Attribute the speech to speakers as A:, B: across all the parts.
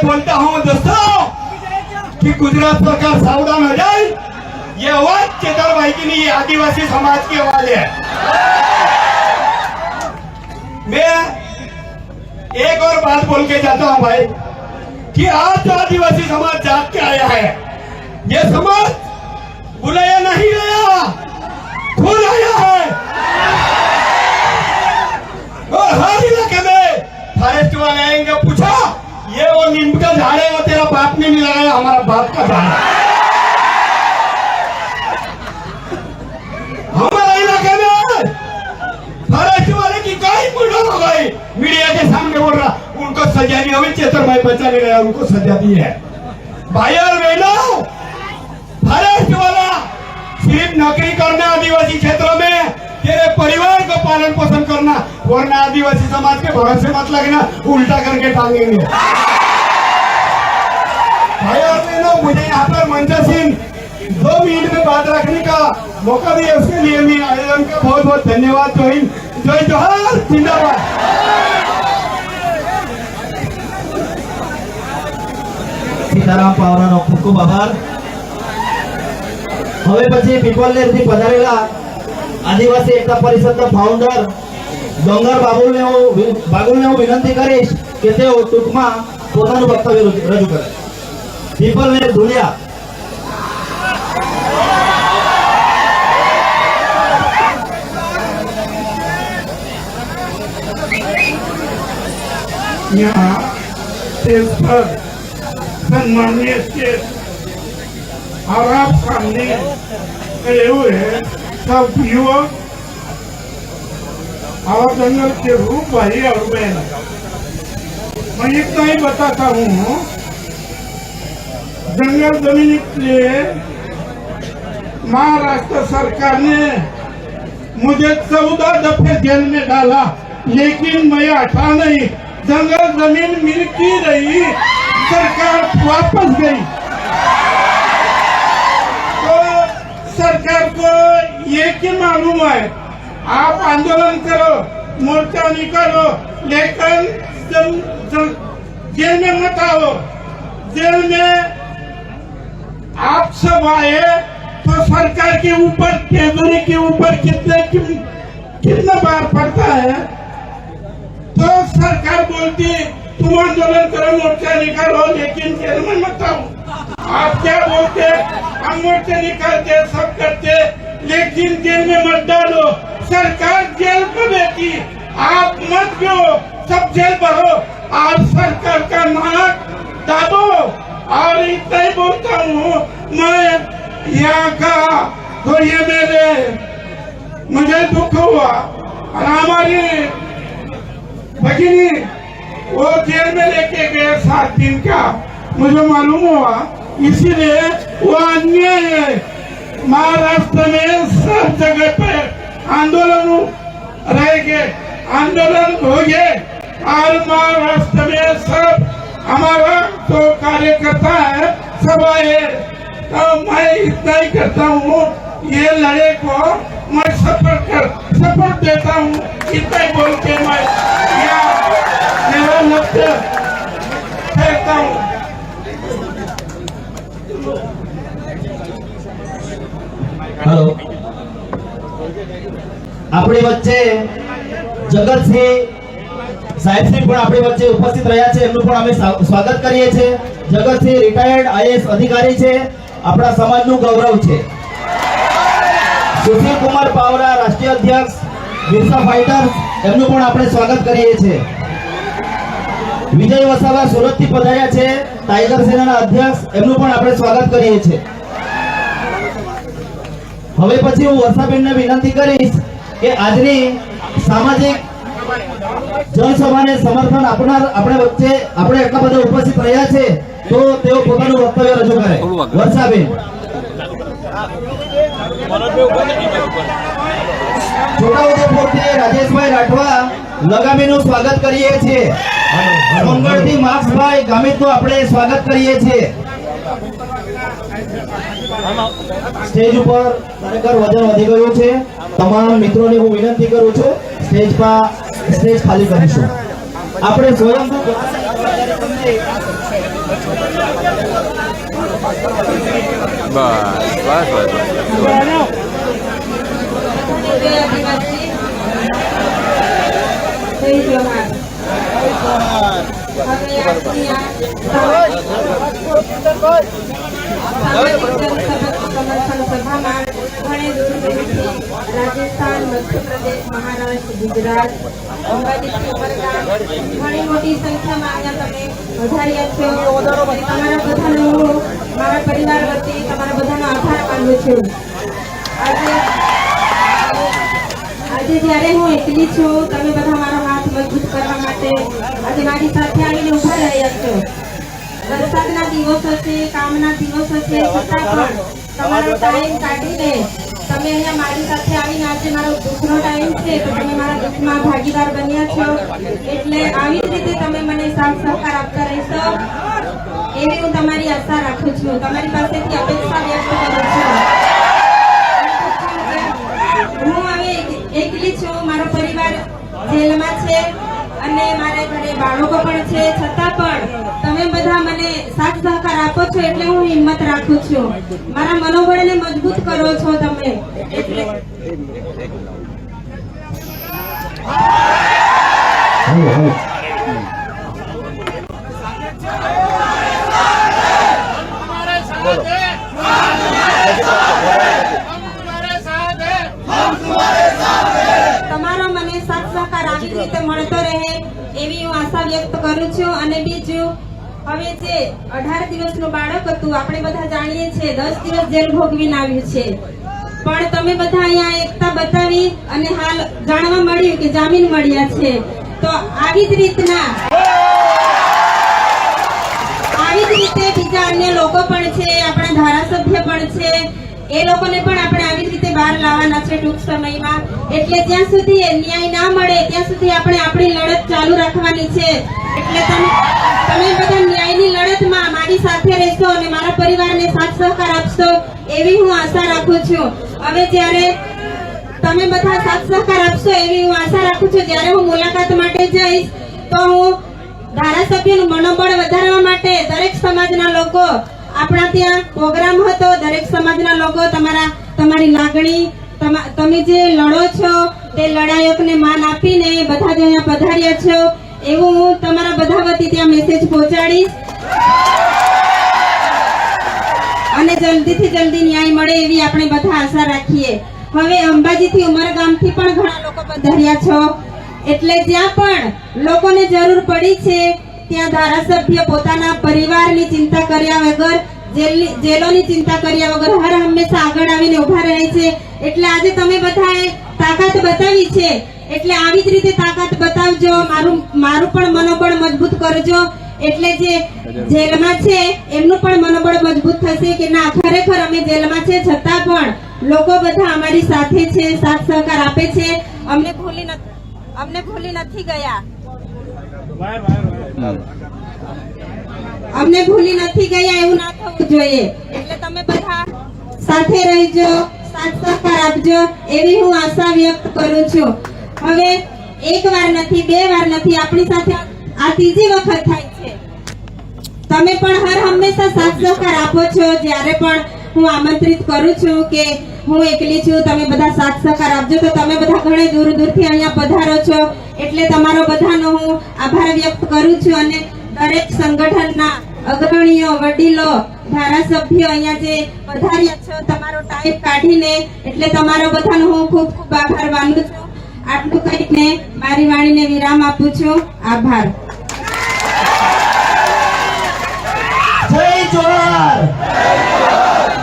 A: बोलता हूँ दोस्तों कि गुजरात सरकार सावधान हो जाए। ये आवाज चेतर भाई की नहीं, ये आदिवासी समाज की आवाज है। मैं एक और बात बोल के जाता हूँ भाई कि आज जो आदिवासी समाज जाग के आया है, ये समाज बुलाया नहीं गया, खुद आया है। और हर इलाके में फॉरेस्ट वाले आएंगे, पूछा ये वो नीम का झाड़ है, वो तेरा बाप ने नहीं लगाया, हमारा बाप का झाड़ है। हमारे इलाके में फॉरेस्ट वाले की कहीं बुढ़ा हो गई, मीडिया के सामने बोल रहा, उनको सजा नहीं हुई, चेतर भाई बचाने गया, उनको सजा दी है। भाई और बहनों, फॉरेस्ट वाला सिर्फ नौकरी करना आदिवासी क्षेत्रों में, तेरे परिवार को पालन पोषण करना, वरना आदिवासी समाज के भरोसे मत लगना, उल्टा करके टांगेंगे। भाई और बहनों, मुझे यहाँ पर मंजा सिंह 2 मिनट में बात रखने का मौका दिया, उसके लिए मैं आयोजन का बहुत बहुत धन्यवाद। जय जोहार, जिंदाबाद।
B: सीताराम पावराનો ખૂબ ખૂબ આભાર। હવે પછી પીપલનેરથી પધારેલા આદિવાસી એકતા પરિષદના ફાઉન્ડર ડોંગર બાગુલને હું વિનંતી કરીશ કે તેઓ ટૂંકમાં પોતાનું વક્તવ્ય રજૂ કરે। પીપલનેર ધુલિયા।
C: यहाँ स्टेज पर सम्मानीय स्टेज और आप सामने खड़े हुए सब युवक और जंगल के रूप भाई और बहन, मैं इतना ही बताता हूँ, जंगल जमीन के लिए महाराष्ट्र सरकार ने मुझे 14 दफे जेल में डाला, लेकिन मैं हटा नहीं। जंगल जमीन मिलती रही, सरकार वापस गई। तो सरकार को ये क्या मालूम है, आप आंदोलन करो, मोर्चा निकालो, लेकिन जेल में मत आओ। जेल में आप सब आए तो सरकार के ऊपर, तिजोरी के ऊपर कितना बार पड़ता है। तो सरकार बोलती तुम आंदोलन करो, मोर्चा निकालो, लेकिन जेल में मत आओ। आप क्या बोलते, हम मोर्चा निकालते, सब करते, लेकिन जेल में मत डालो। सरकार जेल को देती, आप मत गो, सब जेल भरो और सरकार का नाक दाबो। और इतना ही बोलता हूँ मैं यहाँ का, तो ये मुझे दुख हुआ। और हमारी भगिनी वो जेल में लेके गए 7 दिन का, मुझे मालूम हुआ, इसीलिए वो अन्याय है। महाराष्ट्र में सब जगह पे आंदोलन रहेंगे, आंदोलन होंगे, और महाराष्ट्र में सब हमारा तो कार्यकर्ता है, सब आए। तो मैं इतना ही करता हूँ, ये लड़े को मैं सपोर्ट देता हूँ। इतना ही बोल के मैं मेरा लक्ष्य फेरता हूँ।
B: हेलो, अपनी वच्चे जगतसिंह साहेबश्री पण अपनी वच्चे उपस्थित रह्या छे, एमनुं पण अमे स्वागत करीए छे। जगतसिंह रिटायर्ड आईएएस अधिकारी छे, अपना समाजनुं गौरव छे। सुशील कुमार पावरा राष्ट्रीय अध्यक्ष बिरसा फाइटर्स, एमनुं पण આપણે સ્વાગત કરીએ છીએ। વિજય વસાવા સુરતથી પધાર્યા છે, ટાઈગર સેનાના અધ્યક્ષ, એમનું પણ આપણે સ્વાગત કરીએ છીએ। હવે પછી હું વર્ષાબેનને વિનંતી કરીશ કે આજની સામાજિક જનસભાને સમર્થન આપનાર આપણે વચ્ચે આપણે એટલા બધા ઉપસ્થિત રહ્યા છે, તો તેઓ પોતાનું વક્તવ્ય રજૂ કરે। વર્ષાબેન। છોટાઉદેપુરથી રાજેશભાઈ રાઠવા લગામીનું સ્વાગત કરીએ છીએ। મંગળથી માર્ક્સભાઈ ગામિતનું આપણે સ્વાગત કરીએ છીએ। સ્ટેજ ઉપર ખરેખર વજન વધી ગયું છે, તમામ મિત્રોને હું વિનંતી કરું છું સ્ટેજ ખાલી કરીશું। આપણે સ્વયંભૂ
D: રાજસ્થાન, મધ્યપ્રદેશ, મહારાષ્ટ્ર, ગુજરાત, અંબાજી, ઘણી મોટી સંખ્યામાં અહીંયા તમે વધાર્યા છો. તમારા બધાનો હું મારા પરિવાર વતી તમારા બધાનો આભાર માનું છું. આજે જ્યારે હું એકલી છું, તમે બધા મારો હાથ મજબૂત કરવા માટે આજે મારી સાથે આવીને ઉભા રહ્યા છો. વરસાદના દિવસો છે, કામના દિવસો છે, છતાં પણ તમારો ટાઈમ કાઢીને તમે અહીંયા મારી સાથે આવીને આજે મારો દુઃખનો ટાઈમ છે તો તમે મારા દુઃખમાં ભાગીદાર બન્યા છો. એટલે આવી જ રીતે તમે મને સાથ સહકાર આપતા રહેશો એવી હું તમારી આશા રાખું છું. તમારી પાસેથી અપેક્ષા વ્યક્ત કરું છું. હું હવે એકલી છું, મારો પરિવાર જેલમાં છે અને મારા ઘરે બાળકો પણ છે, છતાં પણ તમે બધા મને સાથ સહકાર આપો છો એટલે હું હિંમત રાખું છું. મારા મનોબળને મજબૂત કરો છો તમે. એટલે તમારો મને સાથ સહકાર આવી રીતે મળતો રહે એવી હું આશા વ્યક્ત કરું છું. અને બીજું, હવે જે 18 દિવસનું બાળક હતું, આપણે બધા જાણીએ છીએ 10 દિવસ જેલ ભોગવીને આવ્યું છે, પણ તમે બધા અહીંયા એકતા બતાવી અને હાલ જાણવા મળ્યું કે જામીન મળ્યા છે. તો આવી જ રીતે બીજા અન્ય લોકો પણ છે, આપણા ધારાસભ્ય પણ છે, એ લોકોને પણ આપણે આવી રીતે બહાર લાવવાના છે ટૂંક સમયમાં. એટલે જ્યાં સુધી ન્યાય ના મળે ત્યાં સુધી આપણે આપણી લડત ચાલુ રાખવાની છે. એટલે તમે બધા ન્યાયની લડતમાં મારી સાથે રહેશો અને મારા પરિવારને સાથ સહકાર આપશો એવી હું આશા રાખું છું. હવે જ્યારે તમે બધા સાથ સહકાર આપશો એવી હું આશા રાખું છું, જ્યારે હું મુલાકાત માટે જઈશ તો હું ધારાસભ્યનું મનોબળ વધારવા માટે દરેક સમાજના લોકો, આપણા ત્યાં પ્રોગ્રામ હતો, દરેક સમાજના લોકો તમારી લાગણી, તમે જે લડો છો તે લડાયકને માન આપીને બધા જ અહીંયા પધાર્યા છો એવું હું તમારા બધા વતી ત્યાં મેસેજ પહોંચાડીશ. અને જલ્દીથી જલ્દી ન્યાય મળે એવી આપણે બધા આશા રાખીએ. હવે અંબાજીથી ઉમરગામથી પણ ઘણા લોકો પધાર્યા છો, એટલે જ્યાં પણ લોકોને જરૂર પડી છે ત્યાં ધારાસભ્ય પોતાના પરિવારની ચિંતા કર્યા વગર, જેલોની ચિંતા કર્યા વગર હર હંમેશા આગળ આવીને ઉભા રહે છે. એટલે આજે તમે બધાએ તાકાત બતાવી છે, એટલે આવી જ રીતે તાકાત બતાવજો. મારું પણ મનોબળ મજબૂત કરજો. એટલે જે જેલમાં છે એમનું પણ મનોબળ મજબૂત થશે કે ના, ખરેખર અમે જેલમાં છે છતાં પણ લોકો બધા અમારી સાથે છે, સાથ સહકાર આપે છે, અમને ભૂલી નથી ગયા. અમને ભૂલી નથી ગયા એવું ના થવું જોઈએ. એટલે તમે બધા સાથે રહેજો, સાથ સહકાર આપજો એવી હું આશા વ્યક્ત કરું છું. હવે એક વાર નથી, બે વાર નથી, આપણી સાથે આ ત્રીજી વખત થાય છે. તમે પણ હર હંમેશા સાથ સહકાર આપો છો. જ્યારે પણ હું આમંત્રિત કરું છું કે હું એકલી છું, તમે બધા સાથ સહકાર આપજો, તો તમે બધા ઘણે દૂરથી અહીંયા પધારો છો. એટલે તમારો બધાનો હું આભાર વ્યક્ત કરું છું. અને દરેક સંગઠનના અગ્રણીઓ, વડીલો, ધારાસભ્યો અહીંયા જે પધાર્યા છો તમારો ટાઈમ કાઢીને, એટલે તમારો બધાનો હું ખૂબ ખૂબ આભાર માનું છું. આટલું કહીને મારી વાણીને વિરામ આપું છું. આભાર.
B: જય જોહાર,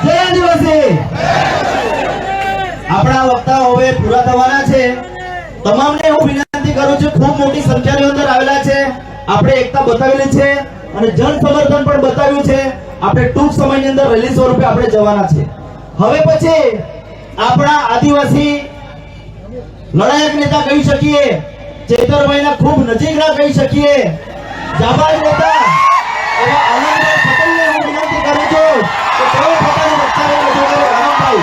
B: જય આદિવાસી. આપણા વક્તાઓ હવે પૂરા થવાના છે. તમામને હું વિનંતી કરું છું, ખૂબ મોટી સંખ્યાની અંદર આવેલા છે, આપણે એકતા બતાવેલી છે અને જન સમર્થન પણ બતાવ્યું છે. આપણે ટૂંક સમયની અંદર રેલી સ્વરૂપે આપણે જવાના છે. હવે પછી આપણા આદિવાસી લડાયક નેતા કહી શકીએ, ચેતરભાઈના ખૂબ નજીકના કહી શકીએ, જાબાજ નેતા એવા આનંદભાઈ પટેલને હું વિનંતી કરું છું કે તેઓ પોતાનું વક્તવ્ય રજૂ કરે. આનંદભાઈ,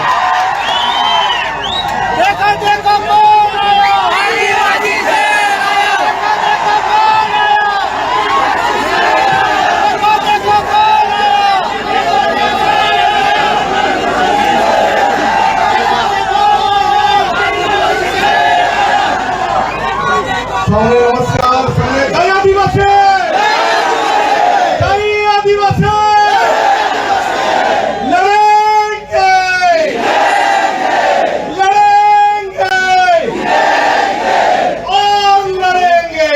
A: સૌને નમસ્કાર. સૌને જય આદિવાસી, જય આદિવાસી. લડેંગે, લડેંગે, और लड़ेंगे,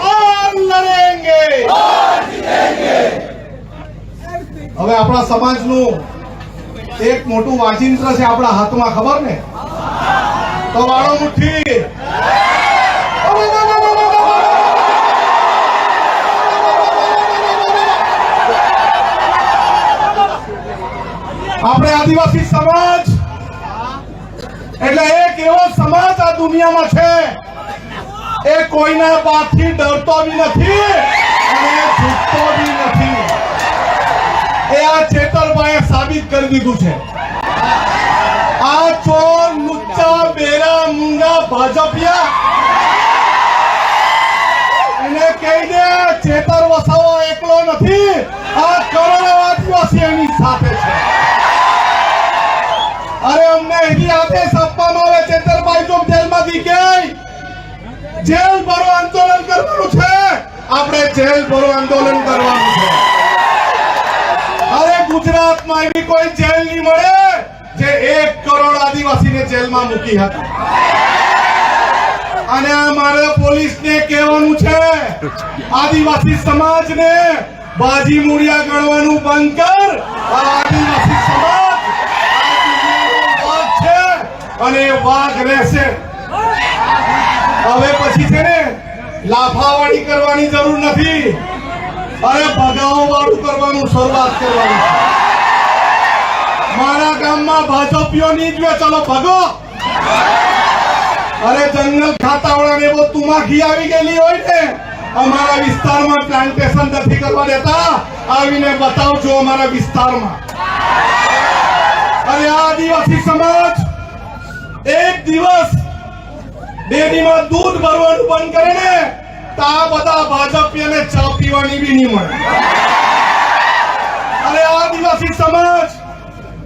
A: और लड़ेंगे. હવે આપણા સમાજનું એક મોટું વાચિંત્ર છે આપણા હાથમાં, ખબર ને? તો વાળો મુઠ્ઠી. આપણે આદિવાસી સમાજ એટલે એક એવો સમાજ આ દુનિયામાં છે એ કોઈના બાપથી ડરતો બી નથી અને છૂટતો બી નથી. એ આ ચેતરભાઈએ સાબિત કરી દીધું છે. આ ચોર, લુચ્ચા, બેરા, મૂંગા, ભાજપિયા એને કહી દે ચેતર વસાવો એકલો નથી, આ કરોડો આદિવાસી એની સાથે છે. અરે અમને એવી આદેશ આપવામાં આવે ચેતરભાઈ જો જેલમાંથી કે જેલ ભરો આંદોલન કરવાનું છે, આપણે જેલ ભરો આંદોલન કરવાનું છે. અરે ગુજરાતમાં એવી કોઈ જેલ નહીં મળે જે 1 કરોડ આદિવાસીને જેલમાં મૂકી હતી. અને મારે પોલીસને કહેવાનું છે, આદિવાસી સમાજને બાજી મૂળિયા ગણવાનું બંધ કર. આ આદિવાસી સમાજ અને વાઘ રહેશે. હવે પછી છે ને લાફાવાળી કરવાની જરૂર નથી. અરે ભગાવો વાળું કરવાનું શરૂઆત કરવાની છે. મારા ગામમાં ભાજપીઓની જ ચલો ભગો. અરે જંગલ ખાતાવાળાને બહુ તુમાખી આવી ગયેલી હોય ને, અમારા વિસ્તારમાં પ્લાન્ટેશન નથી કરવા દેતા, આવીને બતાવજો અમારા વિસ્તારમાં. અરે આદિવાસી સમાજ એક દિવસ ડેરીમાં દૂધ ભરવાનું બંધ કરે ને તો આ બધા ભાજપીઓને ચા પીવાની બી નહીં મળે. અને આદિવાસી સમાજ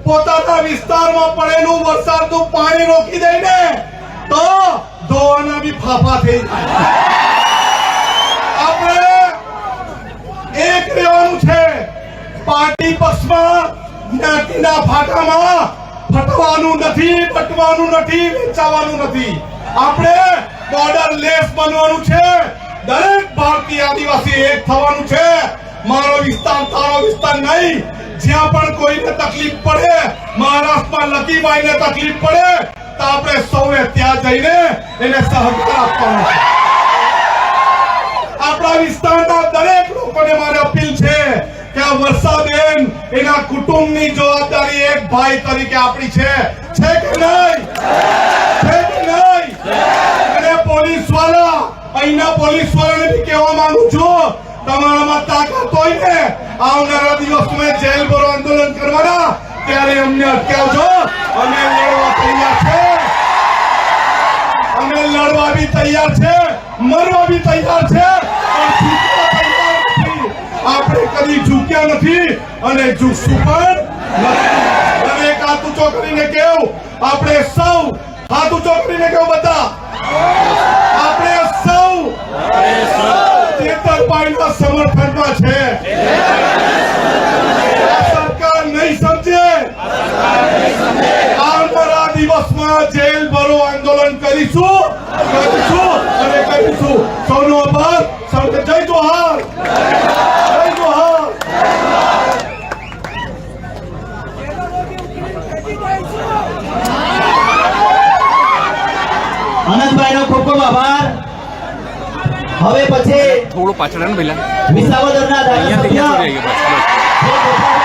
A: પોતાના વિસ્તારમાં પડેલું વરસાદનું પાણી રોકી દે ને તો ધોવાના બી ફાફા થઈ જાય. આપણે એક રહેવાનું છે. પાર્ટી પક્ષમાં જ્ઞાતિના ફાટામાં ફટવાનું નથી, બટવાનું નથી, વેચાવાનું નથી. આપણે બોર્ડર લેસ બનવાનું છે. દરેક ભારતીય આદિવાસી એક થવાનું છે. મારો વિસ્તાર તારો વિસ્તાર નહીં. જ્યાં પણ કોઈને તકલીફ પડે, મહારાષ્ટ્રમાં લકીભાઈને તકલીફ પડે તો આપણે સૌએ ત્યાં જઈને એને સહકાર આપવાનો છે. આપણા વિસ્તારના દરેક લોકોને મારી અપીલ છે કે આ વર્ષાબેન એના કુટુંબની જવાબદારી એક ભાઈ તરીકે આપણી છે કે નહીં? છે કે નહીં? અને પોલીસ વાળા, અહીંના પોલીસ વાળાને બી કહેવા માંગુ છું, તમારામાં તાકાત હોય ને આવનારા દિવસોમાં જેલ ભરો આંદોલન કરવાના, ત્યારે અમને અટકાવજો. અમે લડવા તૈયાર છે. અમે લડવા બી તૈયાર છે, મરવા બી તૈયાર છે, પણ છૂટવા તૈયાર નથી. આપણે કદી ઝૂક્યા નથી અને ઝૂકશું પણ નથી. અને એક હાથ ઊંચો કરીને કેવું, આપણે સૌ હાથ ઊંચો કરીને કેવું બધા, આપણે સૌ ચેતરભાઈના સમર્થનમાં છે. સરકાર નહીં સમજે, આવનારા દિવસમાં જેલ ભરો આંદોલન કરીશું અને કરીશું. સૌનો આભાર. સૌને જય જોહાર, જય જોહાર.
B: આનંદભાઈનો ખૂબ ખૂબ આભાર. હવે પછી
E: થોડું પાછળ ને પેલા
B: વિસાવદરના
E: અહીંયા
B: ધારાસભ્ય
E: થોડી આવી ગયો પાછળ.